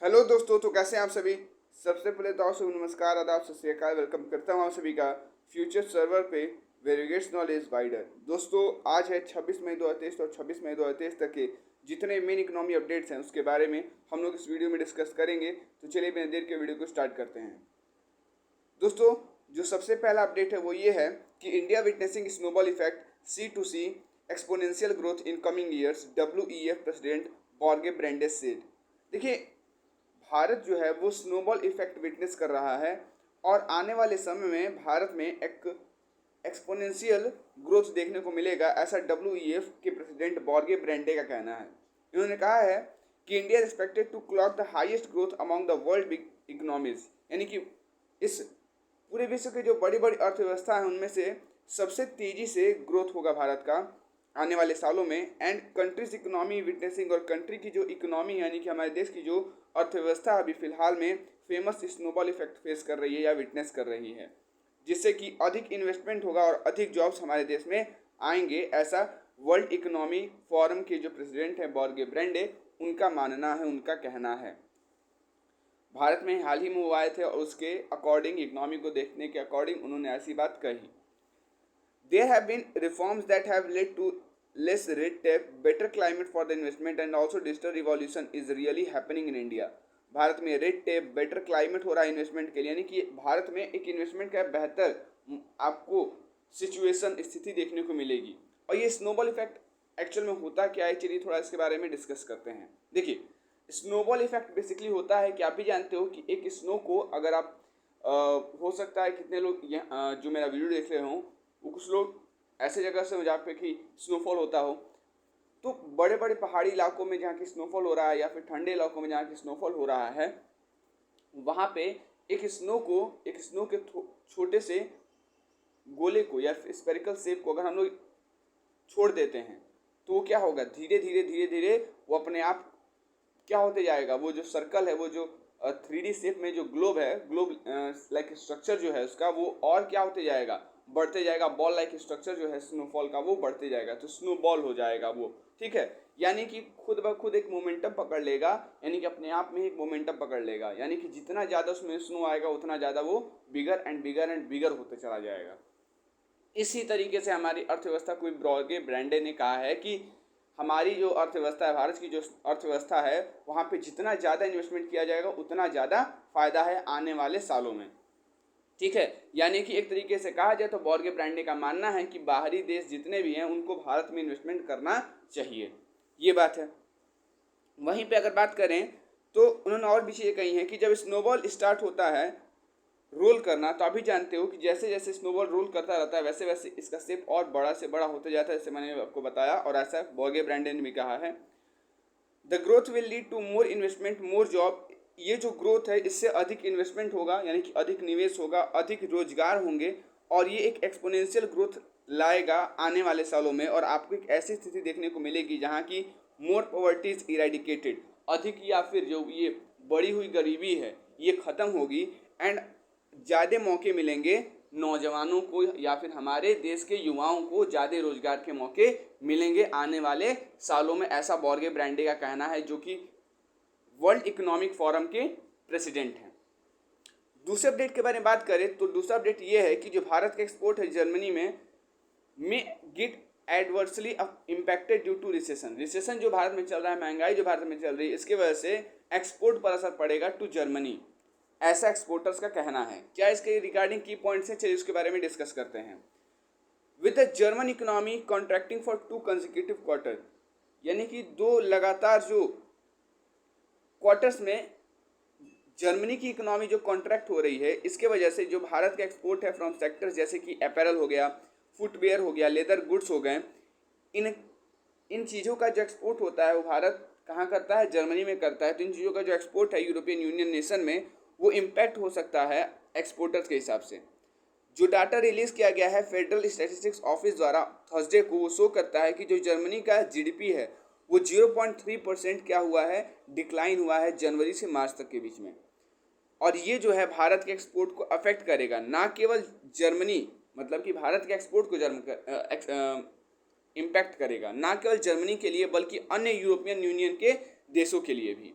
Hello दोस्तों, तो कैसे हैं आप सभी। सबसे पहले तो आप सभी नमस्कार, आदाब, सत श्री अकाल। वेलकम करता हूं आप सभी का फ्यूचर सर्वर पे वेयर गेट्स नॉलेज वाइडर। दोस्तों, आज है 26 मई 2023 और 26 मई 2023 तक के जितने मेन इकोनॉमी अपडेट्स हैं उसके बारे में हम लोग इस वीडियो में डिस्कस करेंगे। तो चलिए बिना देर के वीडियो को स्टार्ट करते हैं। दोस्तों, जो सबसे पहला अपडेट है वो ये है कि India witnessing snowball effect C2C exponential growth in coming years, WEF president Borge Brende said. देखिए, भारत जो है वो स्नोबॉल इफेक्ट विटनेस कर रहा है और आने वाले समय में भारत में एक एक्सपोनेंशियल ग्रोथ देखने को मिलेगा, ऐसा WEF के प्रेसिडेंट बॉर्गे ब्रेंडे का कहना है। इन्होंने कहा है कि India is expected to clock the highest growth among the world big economies, यानी कि इस पूरे विश्व के जो बड़ी बड़ी अर्थव्यवस्था है उनमें से सबसे तेजी से ग्रोथ होगा भारत का आने वाले सालों में। एंड कंट्रीज इकोनॉमी विटनेसिंग, और कंट्री की जो इकोनॉमी यानी कि हमारे देश की जो अर्थव्यवस्था अभी फिलहाल में फेमस स्नोबॉल इफेक्ट फेस कर रही है या विटनेस कर रही है, जिससे कि अधिक इन्वेस्टमेंट होगा और अधिक जॉब्स हमारे देश में आएंगे, ऐसा वर्ल्ड इकोनॉमी फोरम के जो प्रेसिडेंट हैं बॉर्गे ब्रेंडे, उनका मानना है, उनका कहना है। भारत में हाल ही में वो आए थे और उसके अकॉर्डिंग, इकोनॉमी को देखने के अकॉर्डिंग उन्होंने ऐसी बात कही। There have been reforms that have led to less red tape, better climate for the investment and also digital revolution is really happening in India. Bharat में रेड टेप, बेटर क्लाइमेट हो रहा है इन्वेस्टमेंट के लिए, यानी कि भारत में एक इन्वेस्टमेंट का बेहतर आपको सिचुएशन, स्थिति देखने को मिलेगी। और ये स्नोबॉल इफेक्ट एक्चुअल में होता क्या है, चलिए थोड़ा इसके बारे में डिस्कस करते हैं। देखिए, स्नोबॉल इफेक्ट बेसिकली होता है कि आप भी जानते हो कि एक स्नो को अगर आप हो सकता है कितने लोग जो मेरा वीडियो देख रहे हों वो कुछ लोग ऐसे जगह से जहाँ पे कि स्नोफॉल होता हो, तो बड़े बड़े पहाड़ी इलाकों में जहाँ की स्नोफॉल हो रहा है या फिर ठंडे इलाकों में जहाँ की स्नोफॉल हो रहा है, वहाँ पे एक स्नो के छोटे से गोले को या स्पेरिकल शेप को अगर हम लोग छोड़ देते हैं तो वो क्या होगा, धीरे धीरे धीरे धीरे वो अपने आप क्या होते जाएगा, वो जो सर्कल है, वो जो 3D शेप में जो ग्लोब है, ग्लोब लाइक स्ट्रक्चर जो है उसका, वो और क्या होते जाएगा, बढ़ते जाएगा। बॉल लाइक स्ट्रक्चर जो है स्नोफॉल का वो बढ़ते जाएगा, तो स्नोबॉल हो जाएगा वो। ठीक है, यानी कि खुद ब खुद एक मोमेंटम पकड़ लेगा, यानी कि अपने आप में ही एक मोमेंटम पकड़ लेगा, यानी कि जितना ज़्यादा उसमें स्नो आएगा उतना ज़्यादा वो bigger and bigger and bigger होते चला जाएगा। इसी तरीके से हमारी अर्थव्यवस्था को बॉर्गे ब्रेंडे ने कहा है कि हमारी जो अर्थव्यवस्था है, भारत की जो अर्थव्यवस्था है, वहाँ पे जितना ज़्यादा इन्वेस्टमेंट किया जाएगा उतना ज़्यादा फायदा है आने वाले सालों में। ठीक है, यानी कि एक तरीके से कहा जाए तो बॉर्गे ब्रेंडे का मानना है कि बाहरी देश जितने भी हैं उनको भारत में इन्वेस्टमेंट करना चाहिए, ये बात है। वहीं पे अगर बात करें तो उन्होंने और भी चीज़ें कही हैं कि जब स्नोबॉल स्टार्ट होता है रोल करना, तो अभी जानते हो कि जैसे जैसे स्नोबॉल रोल करता रहता है वैसे वैसे इसका शेप और बड़ा से बड़ा होते जाता है, जैसे मैंने आपको बताया, और ऐसा बॉर्गे ब्रेंडे ने भी कहा है। The growth will lead to more investment, more job. ये जो ग्रोथ है इससे अधिक इन्वेस्टमेंट होगा, यानी कि अधिक निवेश होगा, अधिक रोजगार होंगे, और ये एक एक्सपोनेंशियल ग्रोथ लाएगा आने वाले सालों में। और आपको एक ऐसी स्थिति देखने को मिलेगी जहाँ की मोर पॉवर्टी इज इरेडिकेटेड, अधिक या फिर जो ये बढ़ी हुई गरीबी है ये ख़त्म होगी, एंड ज़्यादा मौके मिलेंगे नौजवानों को या फिर हमारे देश के युवाओं को ज़्यादा रोजगार के मौके मिलेंगे आने वाले सालों में, ऐसा बॉर्गे ब्रेंडे का कहना है, जो कि वर्ल्ड इकोनॉमिक फोरम के प्रेसिडेंट हैं। दूसरे अपडेट के बारे में बात करें तो दूसरा अपडेट ये है कि जो भारत का एक्सपोर्ट है जर्मनी में get adversely impacted due to recession जो भारत में चल रहा है, महंगाई जो भारत में चल रही है, इसके वजह से एक्सपोर्ट पर असर पड़ेगा टू जर्मनी, ऐसा एक्सपोर्टर्स का कहना है। क्या इसके रिगार्डिंग की पॉइंट्स हैं, चलिए उसके बारे में डिस्कस करते हैं। With the German economy contracting for 2 consecutive quarter, यानी कि 2 लगातार जो क्वार्टर्स में जर्मनी की इकोनॉमी जो कॉन्ट्रैक्ट हो रही है, इसके वजह से जो भारत का एक्सपोर्ट है फ्रॉम सेक्टर्स जैसे कि अपैरल हो गया, फुटवेयर हो गया, लेदर गुड्स हो गए, इन चीज़ों का जो एक्सपोर्ट होता है वो भारत कहाँ करता है, जर्मनी में करता है। तो इन चीज़ों का जो एक्सपोर्ट है यूरोपियन यूनियन नेशन में, वो इम्पैक्ट हो सकता है एक्सपोर्टर्स के हिसाब से। जो डाटा रिलीज़ किया गया है फेडरल स्टैटिस्टिक्स ऑफिस द्वारा थर्सडे को, वो शो करता है कि जो जर्मनी का जीडीपी है वो 0.3% क्या हुआ है, डिक्लाइन हुआ है जनवरी से मार्च तक के बीच में। और ये जो है भारत के एक्सपोर्ट को अफेक्ट करेगा, ना केवल जर्मनी, मतलब कि भारत के एक्सपोर्ट को इम्पैक्ट करेगा, ना केवल जर्मनी के लिए बल्कि अन्य यूरोपियन यूनियन के देशों के लिए भी।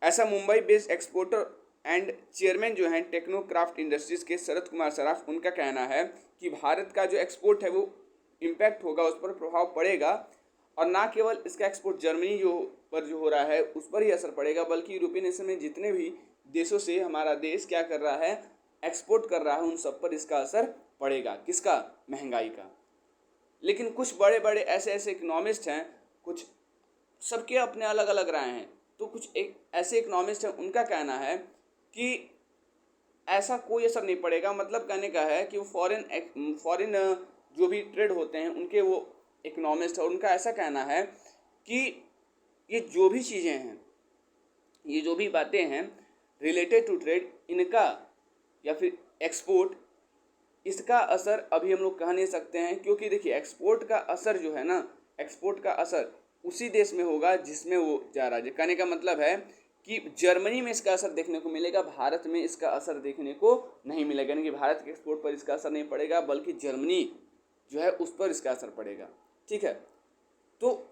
ऐसा Mumbai based exporter and chairman जो हैं टेक्नोक्राफ्ट इंडस्ट्रीज के शरद कुमार सराफ, उनका कहना है कि भारत का जो एक्सपोर्ट है वो इम्पैक्ट होगा, उस पर प्रभाव पड़ेगा। और ना केवल इसका एक्सपोर्ट जर्मनी जो हो रहा है उस पर ही असर पड़ेगा, बल्कि यूरोपियन नेशन में जितने भी देशों से हमारा देश क्या कर रहा है, एक्सपोर्ट कर रहा है, उन सब पर इसका असर पड़ेगा। किसका? महंगाई का। लेकिन कुछ बड़े बड़े ऐसे इकोनॉमिस्ट हैं, कुछ सबके अपने अलग अलग राय हैं, तो कुछ एक ऐसे इकोनॉमिस्ट हैं, उनका कहना है कि ऐसा कोई असर नहीं पड़ेगा। मतलब कहने का है कि वो फॉरेन जो भी ट्रेड होते हैं उनके वो इकोनॉमिस्ट है, उनका ऐसा कहना है कि ये जो भी चीज़ें हैं, ये जो भी बातें हैं रिलेटेड टू ट्रेड, इनका या फिर एक्सपोर्ट, इसका असर अभी हम लोग कह नहीं सकते हैं। क्योंकि देखिए एक्सपोर्ट का असर जो है ना, एक्सपोर्ट का असर उसी देश में होगा जिसमें वो जा रहा है। कहने का मतलब है कि जर्मनी में इसका असर देखने को मिलेगा, भारत में इसका असर देखने को नहीं मिलेगा। यानी कि भारत के एक्सपोर्ट पर इसका असर नहीं पड़ेगा, बल्कि जर्मनी जो है उस पर इसका असर पड़ेगा। ठीक है, तो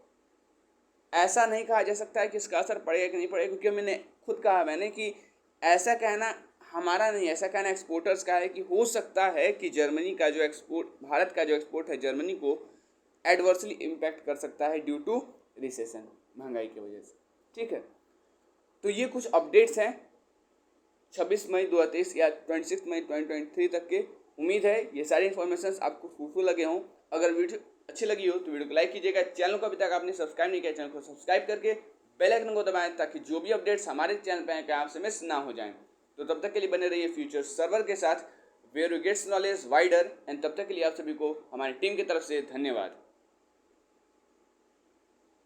ऐसा नहीं कहा जा सकता है कि इसका असर पड़ेगा कि नहीं पड़ेगा, क्योंकि मैंने खुद कहा मैंने कि ऐसा कहना हमारा नहीं, ऐसा कहना एक्सपोर्टर्स का है कि हो सकता है कि जर्मनी का जो एक्सपोर्ट, भारत का जो एक्सपोर्ट है जर्मनी को एडवर्सली इम्पैक्ट कर सकता है ड्यू टू रिसेशन, महंगाई की वजह से। ठीक है, तो ये कुछ अपडेट्स हैं 26 मई 2023 या 26 मई 2023 तक के। उम्मीद है ये सारी इन्फॉर्मेशन आपको फ्रूटफुल लगे हों। अगर वीडियो अच्छी लगी हो तो वीडियो को लाइक कीजिएगा। चैनल को अभी तक आपने सब्सक्राइब नहीं किया, चैनल को सब्सक्राइब करके बेल आइकन को दबाएं, ताकि जो भी अपडेट्स हमारे चैनल पे हैं आपसे मिस ना हो जाएं। तो तब तक के लिए बने रहिए फ्यूचर सर्वर के साथ, where you gets knowledge wider. And तब तक के लिए आप सभी को हमारी टीम की तरफ से धन्यवाद।